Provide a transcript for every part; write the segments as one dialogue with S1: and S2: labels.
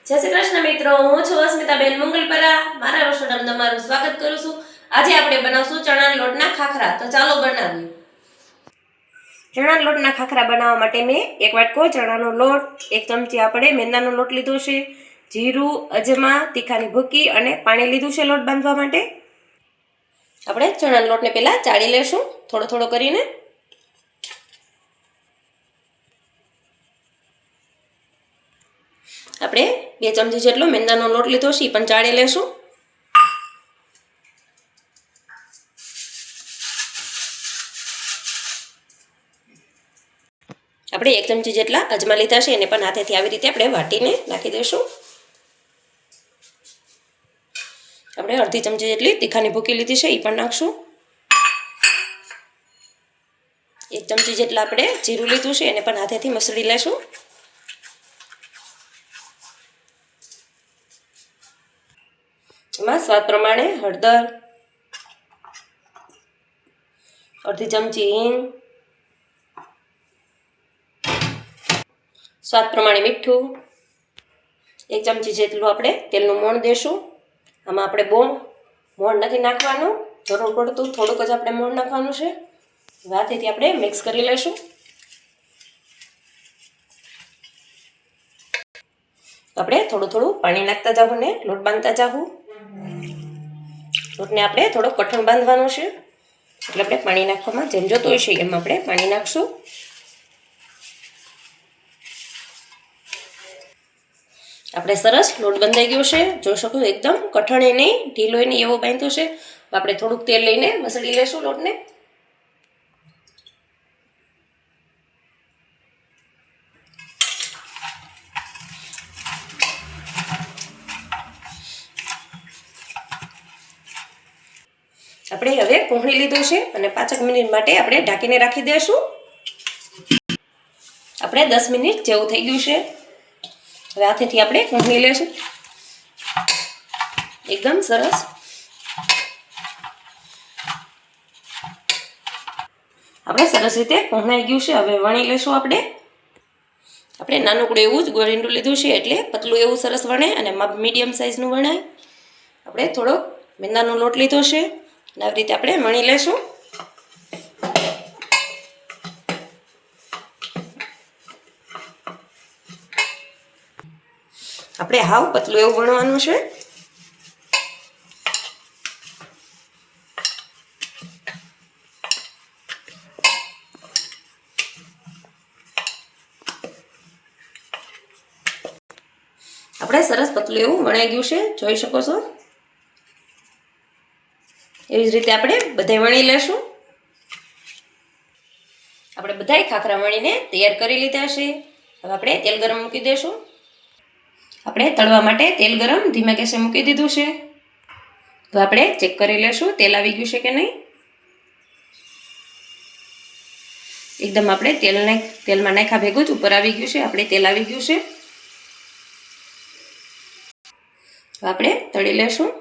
S1: જય શ્રી કૃષ્ણ મિત્રો, હું છું અસ્મિતાબેન મંગલપરા. મારા રસોડામાં તમારું સ્વાગત કરું છું. આજે આપણે બનાવશું ચણાના લોટના ખાખરા. તો ચાલો બનાવીએ. ચણાના લોટના ખાખરા બનાવવા માટે મેં એક વાટકો ચણાનો લોટ, એક ચમચી આપણે મેંદાનો લોટ લીધો છે, જીરું, અજમા, તીખાની ભૂકી અને પાણી લીધું છે લોટ બાંધવા માટે. આપણે ચણાના લોટને પહેલા ચાળી લેશું થોડો થોડો કરીને. આપણે 2 ચમચી જેટલો મેંદાનો લોટ લીધો છે, પણ ચાળી લેશું. આપણે 1 ચમચી જેટલા અજમા લીધા છે, એને પણ હાથેથી આવી રીતે આપણે વાટીને નાખી દઈશું. આપણે અડધી ચમચી જેટલી તીખાની ભૂકી લીધી છે, એ પણ નાખશું. 1 ચમચી જેટલા આપણે જીરું લીધું છે, એને પણ હાથેથી મસળી લેશું. એમાં સ્વાદ પ્રમાણે હળદર, અડધી ચમચી હિંગ, સ્વાદ પ્રમાણે મીઠું, 1 ચમચી જેટલું આપણે તેલનું મોણ દેશું. આમાં આપણે બહુ મોણ નથી નાખવાનું, જરૂર પડતું થોડુંક જ આપણે મોણ નાખવાનું છે. હાથેથી આપણે મિક્સ કરી લઈશું. આપણે થોડું થોડું પાણી નાખતા જાવું ને લોટ બાંધતા જાવું. લોટને આપણે થોડો કઠણ બાંધવાનો છે, એટલે આપણે પાણી નાખવામાં જેમ જોતું હોય છે એમ આપણે પાણી નાખશું. આપણે સરસ લોટ બંધાઈ ગયો છે, જોઈ શકો એકદમ કઠણ નહીં, ઢીલો નહીં, એવો બાંધ્યો છે. આપણે થોડુંક તેલ લઈને મસળી લેશું લોટને. આપણે હવે કોહણી લીધું છે અને 5 મિનિટ માટે આપણે ઢાંકીને રાખી દઈશું. આપણે 10 મિનિટ જેવું થઈ ગયું છે. હવે હાથેથી આપણે કોહણી લેશું. એકદમ સરસ. આપણે સરસ રીતે કોહણાઈ ગયું છે. હવે વણી લેશું. આપણે નાનકડું એવું જ ગોળીંડું લીધું છે, એટલે પતલું એવું સરસ વણે અને મીડિયમ સાઇઝનું વણાય. આપણે થોડો મેંદાનો લોટ લીધો છે, અને આવી રીતે આપણે વણી લેશું. આપણે હાવ પતલું એવું વણવાનું છે. આપણે સરસ પતલું એવું વણાઈ ગયું છે, જોઈ શકો છો. એવી જ રીતે આપણે બધાય વણી લેશું. આપણે બધાય ખાખરા વણીને તૈયાર કરી લીધા છે. હવે આપણે તેલ ગરમ મૂકી દઈશું. આપણે તળવા માટે તેલ ગરમ ધીમા ગેસે મૂકી દીધું છે. તો આપણે ચેક કરી લેશું તેલ આવી ગયું છે કે નહીં. એકદમ આપણે તેલમાં નાખ્યા ભેગું જ ઉપર આવી ગયું છે. આપણે તેલ આવી ગયું છે. આપણે તળી લેશું.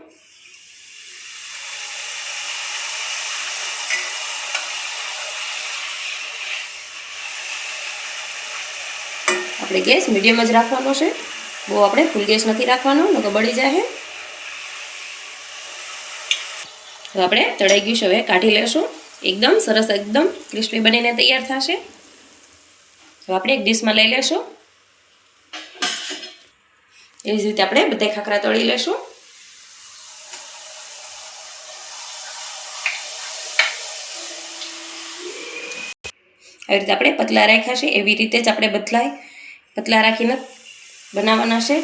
S1: આપણે ગેસ મીડિયમ જ રાખવાનો છે, બહુ આપણે ફૂલ ગેસ નથી રાખવાનો, નકર બળી જાય. તો આપણે તળાઈ ગયું છે, હવે કાઢી લેશું. એકદમ સરસ, એકદમ ક્રિસ્પી બનીને તૈયાર થશે. હવે આપણે એક ડીશમાં લઈ લેશું. એવી જ રીતે આપણે બધા ખાખરા તળી લેશું. આવી રીતે આપણે પતલા રાખ્યા છે, એવી રીતે જ આપણે બદલાય પતલા રાખીને બનાવવાના છે.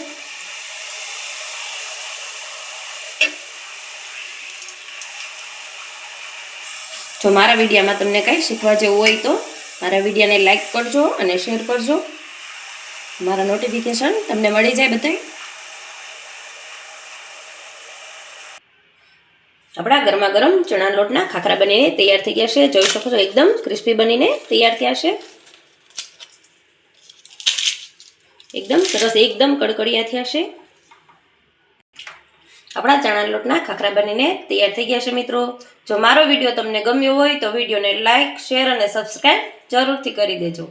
S1: જો મારા વિડીયોમાં તમને કંઈ શીખવા જેવું હોય તો મારા વિડીયોને લાઈક કરજો અને શેર કરજો. મારા નોટિફિકેશન તમને મળી જાય બધાય. આપણા ગરમા ગરમ ચણા લોટના ખાખરા બનીને તૈયાર થઈ ગયા છે, જોઈ શકો છો. એકદમ ક્રિસ્પી બનીને તૈયાર થયા છે. એકદમ સરસ, એકદમ કડકડિયા થયા છે. આપણા ચણા લોટના ખાખરા બનીને તૈયાર થઈ ગયા છે. મિત્રો, જો મારો વિડીયો તમને ગમ્યો હોય તો વિડીયોને લાઈક, શેર અને સબસ્ક્રાઈબ જરૂરથી કરી દેજો.